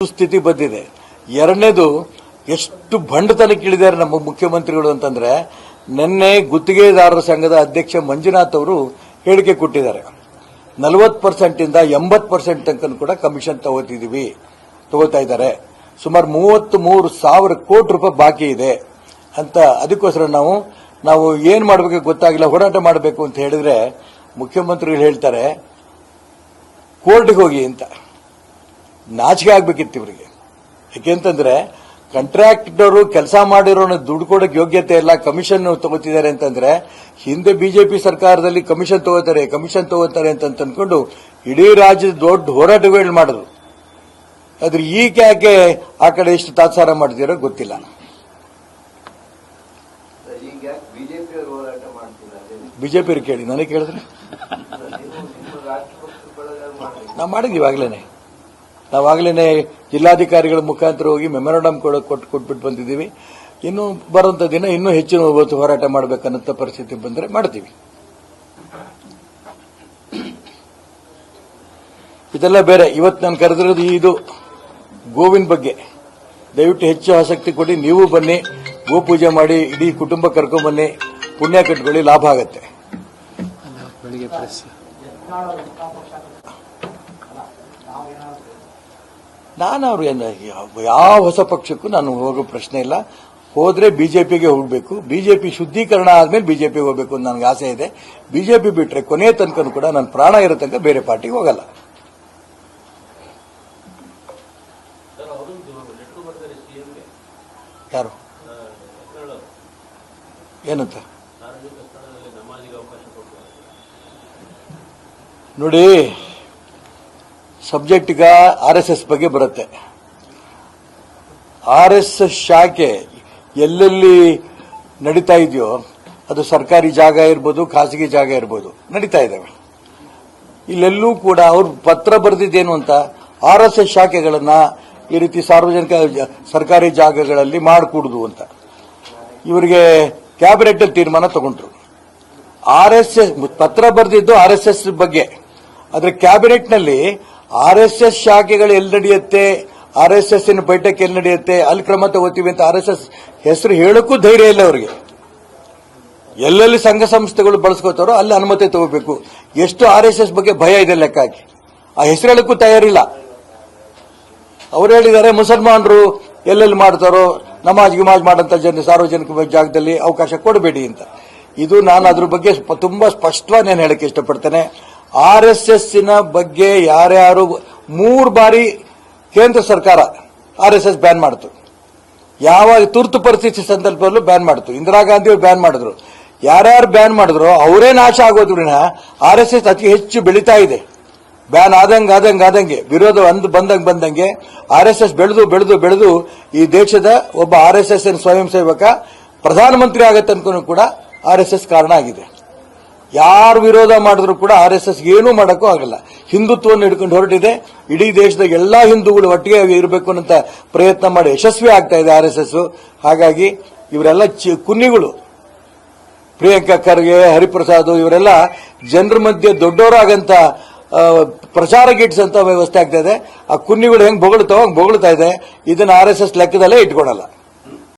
ಸ್ಥಿತಿ ಬಂದಿದೆ. ಎರಡನೇದು, ಎಷ್ಟು ಭಂಡತನಕ್ಕೆ ಇಳಿದಾರೆ ನಮ್ಮ ಮುಖ್ಯಮಂತ್ರಿಗಳು ಅಂತಂದ್ರೆ, ನಿನ್ನೆ ಗುತ್ತಿಗೆದಾರರ ಸಂಘದ ಅಧ್ಯಕ್ಷ ಮಂಜುನಾಥ್ ಅವರು ಹೇಳಿಕೆ ಕೊಟ್ಟಿದ್ದಾರೆ. 40% ಇಂದ 80% ತನಕ ಕೂಡ ಕಮಿಷನ್ ತಗೋತಾ ಇದ್ದಾರೆ. ಸುಮಾರು 33,000 ಕೋಟಿ ರೂಪಾಯಿ ಬಾಕಿ ಇದೆ ಅಂತ. ಅದಕ್ಕೋಸ್ಕರ ನಾವು ಏನ್ ಮಾಡಬೇಕು ಗೊತ್ತಾಗಿಲ್ಲ, ಹೋರಾಟ ಮಾಡಬೇಕು ಅಂತ ಹೇಳಿದ್ರೆ ಮುಖ್ಯಮಂತ್ರಿಗಳು ಹೇಳ್ತಾರೆ ಕೋರ್ಟ್ಗೆ ಹೋಗಿ ಅಂತ. ನಾಚಿಕೆ ಆಗ್ಬೇಕಿತ್ತು ಇವರಿಗೆ. ಯಾಕೆಂತಂದ್ರೆ ಕಾಂಟ್ರಾಕ್ಟರು ಕೆಲಸ ಮಾಡಿರೋ ದುಡ್ಡು ಕೊಡೋಕೆ ಯೋಗ್ಯತೆ ಇಲ್ಲ, ಕಮಿಷನ್ ತಗೋತಿದ್ದಾರೆ ಅಂತಂದ್ರೆ, ಹಿಂದೆ ಬಿಜೆಪಿ ಸರ್ಕಾರದಲ್ಲಿ ಕಮಿಷನ್ ತಗೋತಾರೆ ಅಂತ ಅನ್ಕೊಂಡು ಇಡೀ ರಾಜ್ಯದ ದೊಡ್ಡ ಹೋರಾಟಗಳು ಮಾಡಿದ್ರು. ಆದ್ರೆ ಈಗ ಯಾಕೆ ಆ ಕಡೆ ಎಷ್ಟು ತಾತ್ಸಾರ ಮಾಡ್ತಿರೋ ಗೊತ್ತಿಲ್ಲ. ಬಿಜೆಪಿ ಕೇಳಿ, ನನಗೆ ಕೇಳಿದ್ರೆ ನಾವು ಮಾಡಿದ್ವಿ. ನಾವಾಗಲೇ ಜಿಲ್ಲಾಧಿಕಾರಿಗಳ ಮುಖಾಂತರ ಹೋಗಿ ಮೆಮೊರಾಂಡಮ್ ಕೊಟ್ಬಿಟ್ಟು ಬಂದಿದ್ದೀವಿ. ಇನ್ನು ಬರುವಂತ ದಿನ ಇನ್ನೂ ಹೆಚ್ಚಿನ ಹೋರಾಟ ಮಾಡಬೇಕನ್ನೋ ಪರಿಸ್ಥಿತಿ ಬಂದರೆ ಮಾಡ್ತೀವಿ. ಇದೆಲ್ಲ ಬೇರೆ. ಇವತ್ತು ನಾನು ಕರೆದಿರೋದು ಇದು ಗೋವಿನ ಬಗ್ಗೆ. ದಯವಿಟ್ಟು ಹೆಚ್ಚು ಆಸಕ್ತಿ ಕೊಡಿ, ನೀವು ಬನ್ನಿ, ಗೋಪೂಜೆ ಮಾಡಿ, ಇಡೀ ಕುಟುಂಬ ಕರ್ಕೊಂಡ್ಬನ್ನಿ, ಪುಣ್ಯ ಕಟ್ಕೊಳ್ಳಿ, ಲಾಭ ಆಗತ್ತೆ. ನಾನು ಯಾವ ಹೊಸ ಪಕ್ಷಕ್ಕೂ ನಾನು ಹೋಗೋ ಪ್ರಶ್ನೆ ಇಲ್ಲ. ಹೋದ್ರೆ ಬಿಜೆಪಿಗೆ ಹೋಗಬೇಕು. ಬಿಜೆಪಿ ಶುದ್ಧೀಕರಣ ಆದ್ಮೇಲೆ ಬಿಜೆಪಿಗೆ ಹೋಗಬೇಕು ಅಂತ ನನಗೆ ಆಸೆ ಇದೆ. ಬಿಜೆಪಿ ಬಿಟ್ರೆ ಕೊನೆಯ ತನಕ ಕೂಡ ನನ್ನ ಪ್ರಾಣ ಇರೋ ತನಕ ಬೇರೆ ಪಾರ್ಟಿಗೆ ಹೋಗಲ್ಲ. ಯಾರು ಏನಂತ ನೋಡಿ, ಸಬ್ಜೆಕ್ಟ್ ಈಗ RSS ಬಗ್ಗೆ ಬರುತ್ತೆ. RSS ಶಾಖೆ ಎಲ್ಲೆಲ್ಲಿ ನಡೀತಾ ಇದೆಯೋ ಅದು ಸರ್ಕಾರಿ ಜಾಗ ಇರ್ಬೋದು, ಖಾಸಗಿ ಜಾಗ ಇರ್ಬೋದು, ನಡೀತಾ ಇದ್ದಾವೆ. ಇಲ್ಲೆಲ್ಲೂ ಕೂಡ ಅವ್ರು ಪತ್ರ ಬರೆದಿದ್ದೇನು ಅಂತ, RSS ಶಾಖೆಗಳನ್ನ ಈ ರೀತಿ ಸಾರ್ವಜನಿಕ ಸರ್ಕಾರಿ ಜಾಗಗಳಲ್ಲಿ ಮಾಡಿಕೊಡುದು ಅಂತ ಇವರಿಗೆ ಕ್ಯಾಬಿನೆಟ್ ಅಲ್ಲಿ ತೀರ್ಮಾನ ತಗೊಂಡ್ರು. RSS ಪತ್ರ ಬರೆದಿದ್ದು RSS ಬಗ್ಗೆ. ಆದ್ರೆ ಕ್ಯಾಬಿನೆಟ್ ನಲ್ಲಿ RSS ಶಾಖೆಗಳು ಎಲ್ಲಿ ನಡೆಯುತ್ತೆ, RSS ಬೈಠಕ್ ಎಲ್ಲಿ ನಡೆಯುತ್ತೆ, ಅಲ್ಲಿ ಕ್ರಮ ತಗೋತೀವಿ ಅಂತ RSS ಹೆಸರು ಹೇಳಕ್ಕೂ ಧೈರ್ಯ ಇಲ್ಲ ಅವರಿಗೆ. ಎಲ್ಲೆಲ್ಲಿ ಸಂಘ ಸಂಸ್ಥೆಗಳು ಬಳಸ್ಕೋತಾರೋ ಅಲ್ಲಿ ಅನುಮತಿ ತಗೋಬೇಕು. ಎಷ್ಟು RSS ಬಗ್ಗೆ ಭಯ ಇದೆ ಲೆಕ್ಕ ಹಾಕಿ. ಆ ಹೆಸರು ಹೇಳಕ್ಕೂ ತಯಾರಿಲ್ಲ. ಅವ್ರು ಹೇಳಿದ್ದಾರೆ ಮುಸಲ್ಮಾನರು ಎಲ್ಲೆಲ್ಲಿ ಮಾಡ್ತಾರೋ ನಮಾಜ್ ಮಾಡಂತ ಸಾರ್ವಜನಿಕ ಜಾಗದಲ್ಲಿ ಅವಕಾಶ ಕೊಡಬೇಡಿ ಅಂತ. ಇದು ನಾನು ಅದ್ರ ಬಗ್ಗೆ ತುಂಬಾ ಸ್ಪಷ್ಟವಾಗಿ ನಾನು ಹೇಳಕ್ಕೆ ಇಷ್ಟಪಡ್ತೇನೆ. RSS ಬಗ್ಗೆ ಯಾರ್ಯಾರು 3 ಬಾರಿ ಕೇಂದ್ರ ಸರ್ಕಾರ RSS ಬ್ಯಾನ್ ಮಾಡಿತು. ಯಾವ ತುರ್ತು ಪರಿಸ್ಥಿತಿ ಸಂದರ್ಭದಲ್ಲೂ ಬ್ಯಾನ್ ಮಾಡಿತು. ಇಂದಿರಾ ಗಾಂಧಿ ಅವರು ಬ್ಯಾನ್ ಮಾಡಿದ್ರು. ಯಾರ್ಯಾರು ಬ್ಯಾನ್ ಮಾಡಿದ್ರು ಅವರೇ ನಾಶ ಆಗೋದು. RSS ಅತಿ ಹೆಚ್ಚು ಬೆಳೀತಾ ಇದೆ. ಬ್ಯಾನ್ ಆದಂಗೆ ವಿರೋಧ ಬಂದಂಗೆ RSS ಬೆಳೆದು ಈ ದೇಶದ ಒಬ್ಬ RSS ಸ್ವಯಂ ಸೇವಕ ಪ್ರಧಾನಮಂತ್ರಿ ಆಗತ್ತೆ ಅನ್ಕೊಂಡು ಕೂಡ RSS ಕಾರಣ ಆಗಿದೆ. ಯಾರು ವಿರೋಧ ಮಾಡಿದ್ರು ಕೂಡ RSS ಏನೂ ಮಾಡಕ್ಕೂ ಆಗಲ್ಲ. ಹಿಂದುತ್ವವನ್ನು ಹಿಡ್ಕೊಂಡು ಹೊರಟಿದೆ. ಇಡೀ ದೇಶದ ಎಲ್ಲಾ ಹಿಂದೂಗಳು ಒಟ್ಟಿಗೆ ಇರಬೇಕು ಅಂತ ಪ್ರಯತ್ನ ಮಾಡಿ ಯಶಸ್ವಿ ಆಗ್ತಾ ಇದೆ RSS. ಹಾಗಾಗಿ ಇವರೆಲ್ಲ ಕುನ್ನಿಗಳು, ಪ್ರಿಯಾಂಕಾ ಖರ್ಗೆ, ಹರಿಪ್ರಸಾದ್, ಇವರೆಲ್ಲ ಜನರ ಮಧ್ಯೆ ದೊಡ್ಡವರಾಗಂತ ಪ್ರಚಾರ ಗಿಟ್ಸ್ ಅಂತ ವ್ಯವಸ್ಥೆ ಆಗ್ತಾ ಇದೆ. ಆ ಕುನ್ನಿಗಳು ಹೆಂಗ್ ಬೊಗಳ್ತಾವ ಹಂಗ್ ಬೊಗಳ್ತಾ ಇದೆ. ಇದನ್ನ RSS ಲೆಕ್ಕದಲ್ಲೇ ಇಟ್ಕೊಳಲ್ಲ.